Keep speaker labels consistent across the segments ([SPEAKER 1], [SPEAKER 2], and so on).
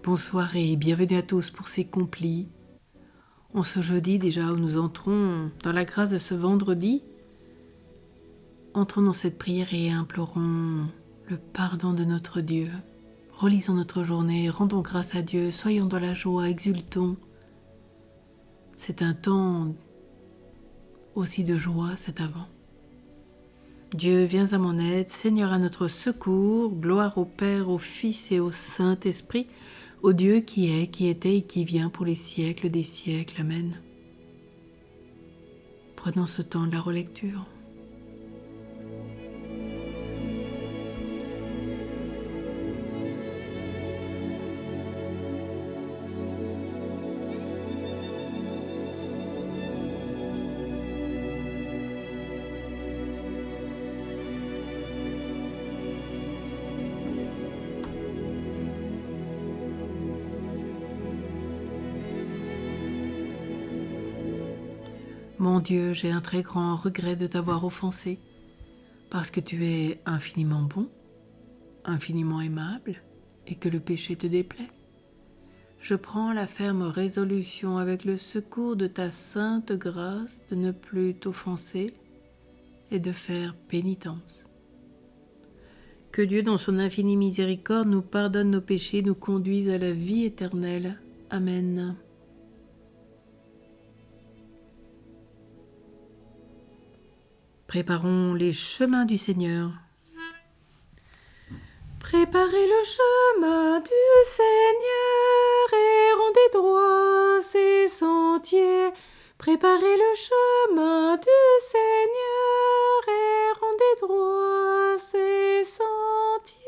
[SPEAKER 1] Bonsoir et bienvenue à tous pour ces complis. En ce jeudi déjà où nous entrons dans la grâce de ce vendredi, entrons dans cette prière et implorons le pardon de notre Dieu. Relisons notre journée, rendons grâce à Dieu, soyons dans la joie, exultons. C'est un temps aussi de joie cet avant. Dieu, viens à mon aide, Seigneur à notre secours, gloire au Père, au Fils et au Saint-Esprit, au Dieu qui est, qui était et qui vient pour les siècles des siècles. Amen. Prenons ce temps de la relecture. Mon Dieu, j'ai un très grand regret de t'avoir offensé, parce que tu es infiniment bon, infiniment aimable, et que le péché te déplaît. Je prends la ferme résolution avec le secours de ta sainte grâce de ne plus t'offenser et de faire pénitence. Que Dieu, dans son infinie miséricorde, nous pardonne nos péchés, nous conduise à la vie éternelle. Amen. Préparons les chemins du Seigneur. Préparez le chemin du Seigneur et rendez droit ses sentiers. Préparez le chemin du Seigneur et rendez droit ses sentiers.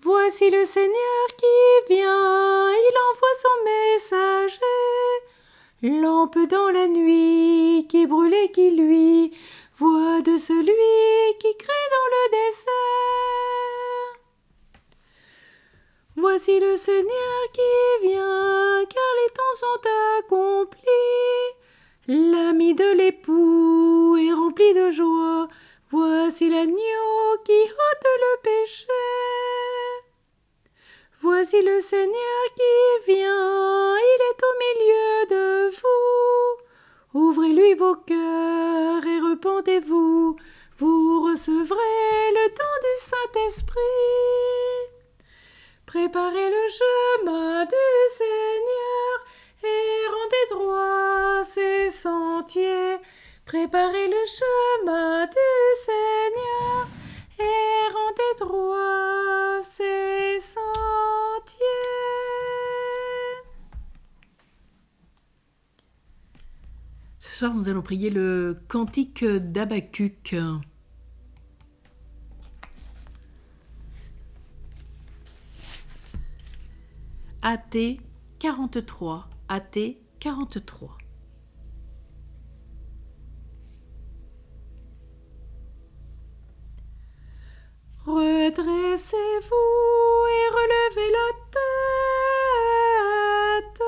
[SPEAKER 1] Voici le Seigneur qui vient, il envoie son messager. Lampe dans la nuit, qui brûle et qui luit, voix de celui qui crie dans le désert. Voici le Seigneur qui vient, car les temps sont accomplis. L'ami de l'époux est rempli de joie, voici l'agneau qui ôte le péché. Voici le Seigneur qui vient, il est au milieu de vous. Ouvrez-lui vos cœurs et repentez-vous, vous recevrez le don du Saint-Esprit. Préparez le chemin du Seigneur et rendez droit ses sentiers. Préparez le chemin du Seigneur et rendez droit ses sentiers. Ce soir, nous allons prier le cantique d'Habacuc. AT 43. AT 43. Redressez-vous et relevez la tête,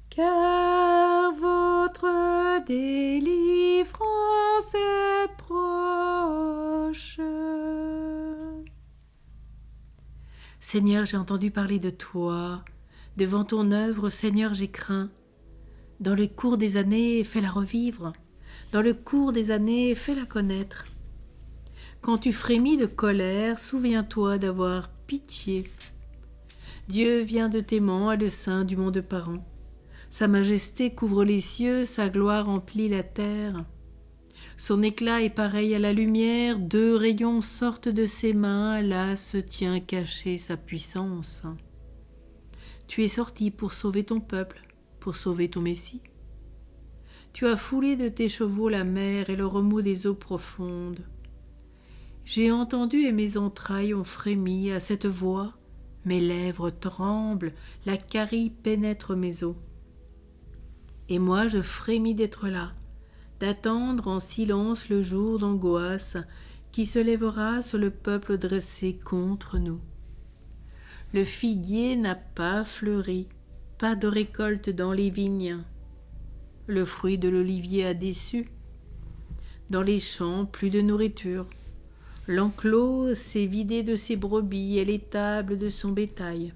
[SPEAKER 1] car votre délivrance est proche. Seigneur, j'ai entendu parler de toi. Devant ton œuvre, Seigneur, j'ai craint. Dans le cours des années, fais-la revivre. Dans le cours des années, fais-la connaître. Quand tu frémis de colère, souviens-toi d'avoir pitié. Dieu vient de t'aimant à le sein du monde parent. Sa majesté couvre les cieux, sa gloire emplit la terre. Son éclat est pareil à la lumière, 2 rayons sortent de ses mains, là se tient cachée sa puissance. Tu es sorti pour sauver ton peuple, pour sauver ton Messie. Tu as foulé de tes chevaux la mer et le remous des eaux profondes. J'ai entendu et mes entrailles ont frémi à cette voix, mes lèvres tremblent, la carie pénètre mes os. Et moi je frémis d'être là, d'attendre en silence le jour d'angoisse qui se lèvera sur le peuple dressé contre nous. Le figuier n'a pas fleuri, pas de récolte dans les vignes. Le fruit de l'olivier a déçu. Dans les champs, plus de nourriture. L'enclos s'est vidé de ses brebis et l'étable de son bétail.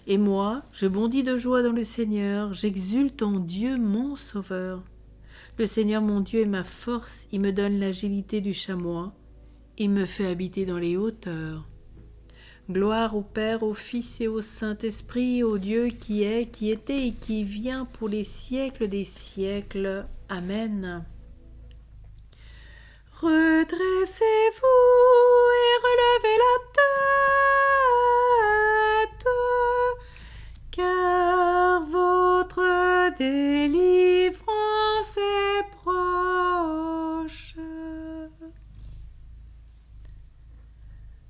[SPEAKER 1] Et moi, je bondis de joie dans le Seigneur, j'exulte en Dieu mon Sauveur. Le Seigneur mon Dieu est ma force, il me donne l'agilité du chamois, il me fait habiter dans les hauteurs. Gloire au Père, au Fils et au Saint-Esprit, au Dieu qui est, qui était et qui vient pour les siècles des siècles. Amen. Redressez-vous et relevez la tête, car votre délivrance est proche.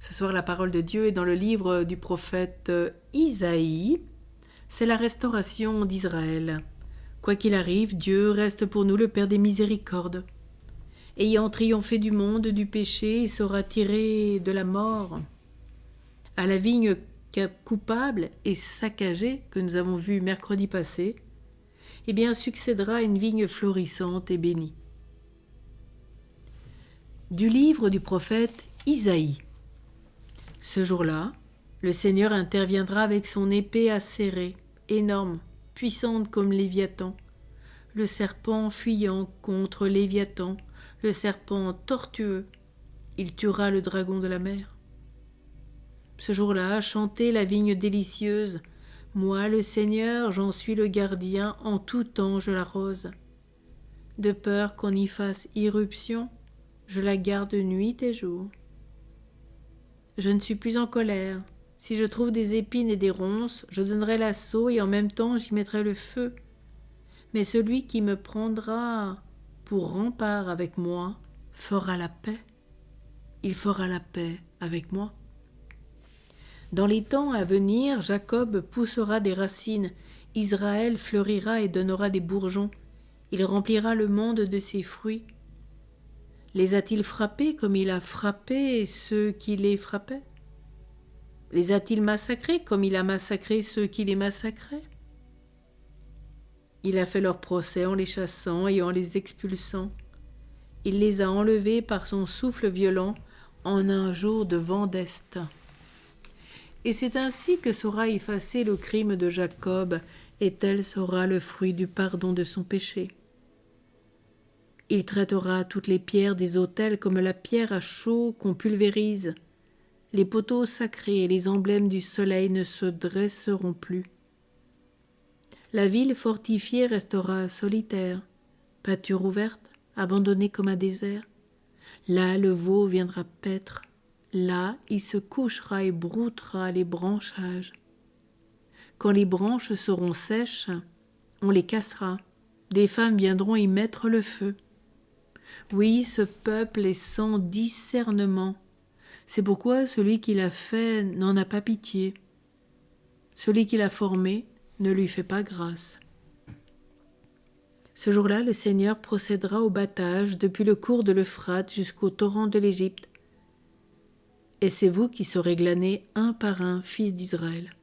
[SPEAKER 1] Ce soir, la parole de Dieu est dans le livre du prophète Isaïe. C'est la restauration d'Israël. Quoi qu'il arrive, Dieu reste pour nous le Père des miséricordes. Ayant triomphé du monde, du péché, il sera tiré de la mort. À la vigne coupable et saccagée que nous avons vue mercredi passé, eh bien succédera une vigne florissante et bénie. Du livre du prophète Isaïe. Ce jour-là, le Seigneur interviendra avec son épée acérée, énorme, puissante comme Léviathan, le serpent fuyant contre Léviathan, le serpent tortueux, il tuera le dragon de la mer. Ce jour-là, chantez la vigne délicieuse. Moi, le Seigneur, j'en suis le gardien, en tout temps je l'arrose. De peur qu'on y fasse irruption, je la garde nuit et jour. Je ne suis plus en colère. Si je trouve des épines et des ronces, je donnerai l'assaut et en même temps j'y mettrai le feu. Mais celui qui me prendra pour rempart avec moi fera la paix. Il fera la paix avec moi. Dans les temps à venir, Jacob poussera des racines, Israël fleurira et donnera des bourgeons, il remplira le monde de ses fruits. Les a-t-il frappés comme il a frappé ceux qui les frappaient? Les a-t-il massacrés comme il a massacré ceux qui les massacraient? Il a fait leur procès en les chassant et en les expulsant. Il les a enlevés par son souffle violent en un jour de vent d'est. Et c'est ainsi que sera effacé le crime de Jacob, et tel sera le fruit du pardon de son péché. Il traitera toutes les pierres des autels comme la pierre à chaud qu'on pulvérise. Les poteaux sacrés et les emblèmes du soleil ne se dresseront plus. La ville fortifiée restera solitaire, pâture ouverte, abandonnée comme un désert. Là, le veau viendra paître. Là, il se couchera et broutera les branchages. Quand les branches seront sèches, on les cassera. Des femmes viendront y mettre le feu. Oui, ce peuple est sans discernement. C'est pourquoi celui qui l'a fait n'en a pas pitié. Celui qui l'a formé ne lui fait pas grâce. Ce jour-là, le Seigneur procédera au battage depuis le cours de l'Euphrate jusqu'au torrent de l'Égypte. Et c'est vous qui serez glanés un par un, fils d'Israël.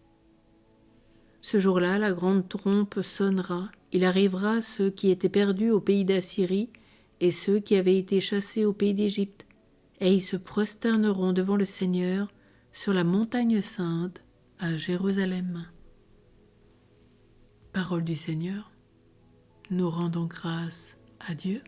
[SPEAKER 1] Ce jour-là, la grande trompe sonnera. Il arrivera ceux qui étaient perdus au pays d'Assyrie et ceux qui avaient été chassés au pays d'Égypte. Et ils se prosterneront devant le Seigneur sur la montagne sainte à Jérusalem. Parole du Seigneur. Nous rendons grâce à Dieu.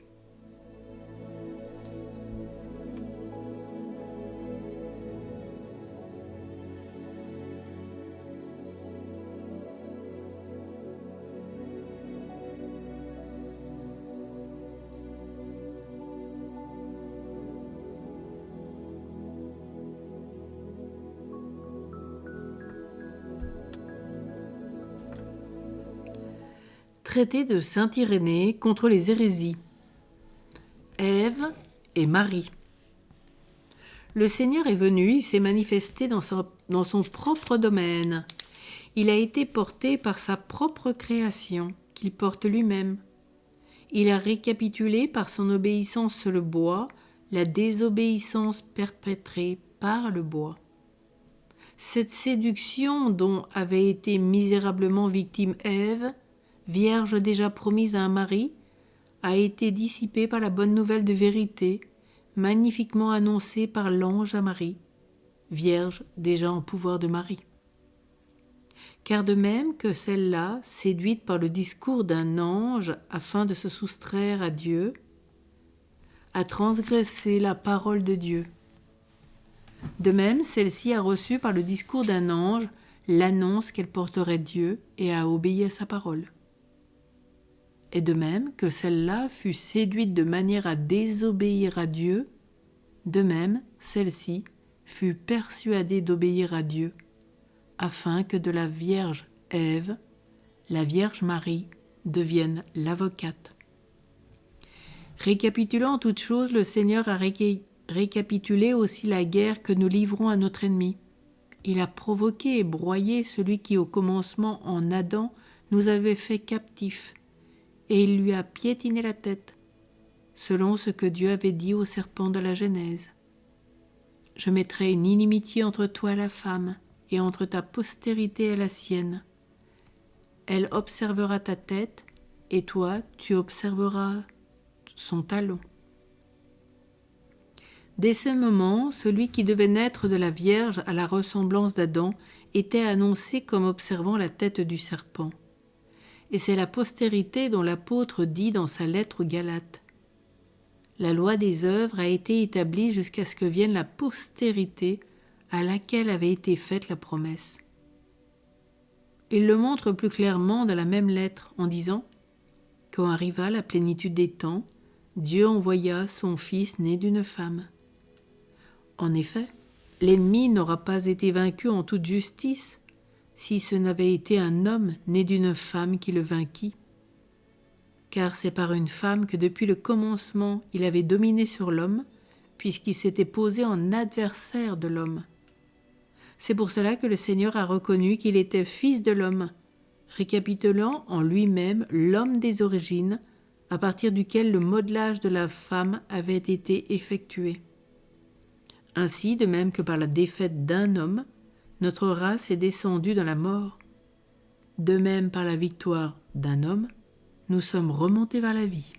[SPEAKER 1] Traité de saint Irénée contre les hérésies. Ève et Marie. Le Seigneur est venu, il s'est manifesté dans son propre domaine. Il a été porté par sa propre création, qu'il porte lui-même. Il a récapitulé par son obéissance sur le bois la désobéissance perpétrée par le bois. Cette séduction dont avait été misérablement victime Ève, vierge déjà promise à un mari, a été dissipée par la bonne nouvelle de vérité, magnifiquement annoncée par l'ange à Marie, vierge déjà en pouvoir de Marie. Car de même que celle-là, séduite par le discours d'un ange afin de se soustraire à Dieu, a transgressé la parole de Dieu. De même, celle-ci a reçu par le discours d'un ange l'annonce qu'elle porterait Dieu et a obéi à sa parole. Et de même que celle-là fut séduite de manière à désobéir à Dieu, de même celle-ci fut persuadée d'obéir à Dieu, afin que de la Vierge Ève, la Vierge Marie devienne l'avocate. Récapitulant en toutes choses, le Seigneur a récapitulé aussi la guerre que nous livrons à notre ennemi. Il a provoqué et broyé celui qui au commencement en Adam nous avait fait captifs, et il lui a piétiné la tête, selon ce que Dieu avait dit au serpent de la Genèse. Je mettrai une inimitié entre toi et la femme, et entre ta postérité et la sienne. Elle observera ta tête, et toi tu observeras son talon. Dès ce moment, celui qui devait naître de la Vierge à la ressemblance d'Adam était annoncé comme observant la tête du serpent. Et c'est la postérité dont l'apôtre dit dans sa lettre aux Galates. La loi des œuvres a été établie jusqu'à ce que vienne la postérité à laquelle avait été faite la promesse. Il le montre plus clairement dans la même lettre en disant « Quand arriva la plénitude des temps, Dieu envoya son Fils né d'une femme. » En effet, l'ennemi n'aura pas été vaincu en toute justice si ce n'avait été un homme né d'une femme qui le vainquit. Car c'est par une femme que depuis le commencement il avait dominé sur l'homme, puisqu'il s'était posé en adversaire de l'homme. C'est pour cela que le Seigneur a reconnu qu'il était fils de l'homme, récapitulant en lui-même l'homme des origines, à partir duquel le modelage de la femme avait été effectué. Ainsi, de même que par la défaite d'un homme, notre race est descendue dans la mort. De même, par la victoire d'un homme, nous sommes remontés vers la vie.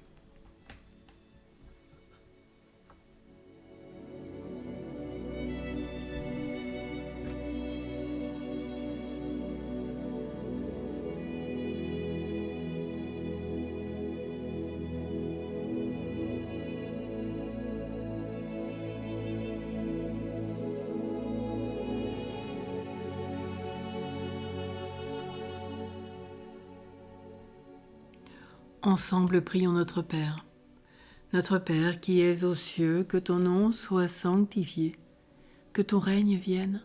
[SPEAKER 1] Ensemble, prions notre Père. Notre Père qui es aux cieux, que ton nom soit sanctifié, que ton règne vienne,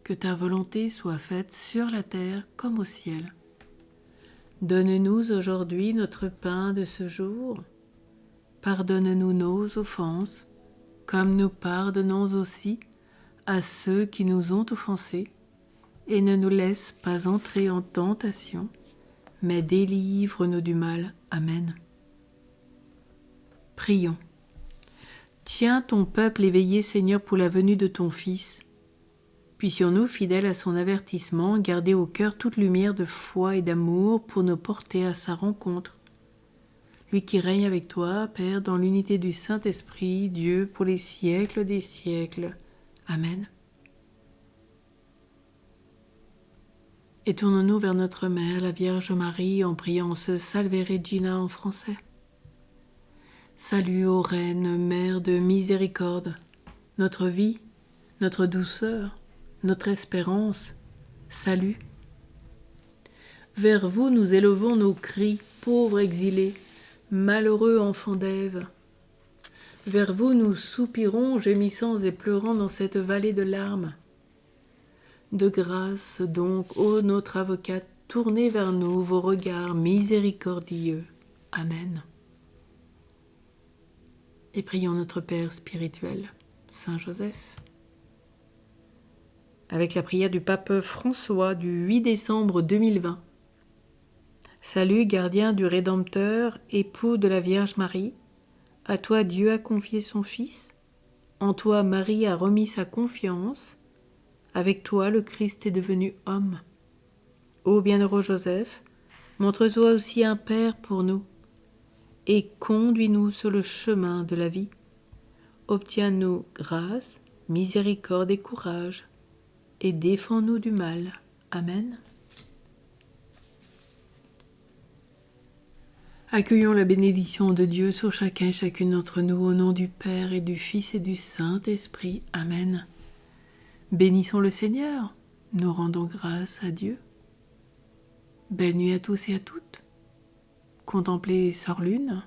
[SPEAKER 1] que ta volonté soit faite sur la terre comme au ciel. Donne-nous aujourd'hui notre pain de ce jour. Pardonne-nous nos offenses, comme nous pardonnons aussi à ceux qui nous ont offensés, et ne nous laisse pas entrer en tentation, mais délivre-nous du mal. Amen. Prions. Tiens ton peuple éveillé, Seigneur, pour la venue de ton Fils. Puissions-nous, fidèles à son avertissement, garder au cœur toute lumière de foi et d'amour pour nous porter à sa rencontre. Lui qui règne avec toi, Père, dans l'unité du Saint-Esprit, Dieu, pour les siècles des siècles. Amen. Et tournons-nous vers notre Mère, la Vierge Marie, en priant ce Salve Regina en français. Salut, ô Reine, Mère de miséricorde, notre vie, notre douceur, notre espérance, salut. Vers vous nous élevons nos cris, pauvres exilés, malheureux enfants d'Ève. Vers vous nous soupirons, gémissant et pleurant dans cette vallée de larmes. De grâce donc, ô notre avocate, tournez vers nous vos regards miséricordieux. Amen. Et prions notre Père spirituel, Saint Joseph. Avec la prière du pape François du 8 décembre 2020. Salut, gardien du Rédempteur, époux de la Vierge Marie. À toi Dieu a confié son Fils. En toi Marie a remis sa confiance. Avec toi, le Christ est devenu homme. Ô bienheureux Joseph, montre-toi aussi un Père pour nous, et conduis-nous sur le chemin de la vie. obtiens-nous grâce, miséricorde et courage, et défends-nous du mal. Amen. Accueillons la bénédiction de Dieu sur chacun et chacune d'entre nous, au nom du Père et du Fils et du Saint-Esprit. Amen. Bénissons le Seigneur, nous rendons grâce à Dieu. Belle nuit à tous et à toutes. Contemplez Sœur Lune,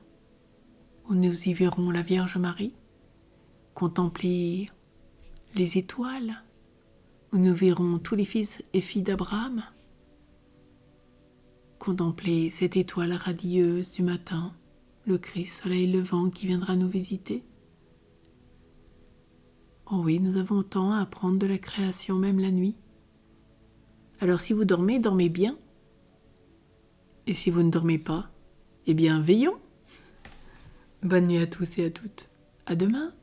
[SPEAKER 1] où nous y verrons la Vierge Marie. Contemplez les étoiles, où nous verrons tous les fils et filles d'Abraham. Contemplez cette étoile radieuse du matin, le Christ soleil levant qui viendra nous visiter. Oh oui, nous avons tant à apprendre de la création, même la nuit. Alors si vous dormez, dormez bien. Et si vous ne dormez pas, eh bien veillons. Bonne nuit à tous et à toutes. À demain.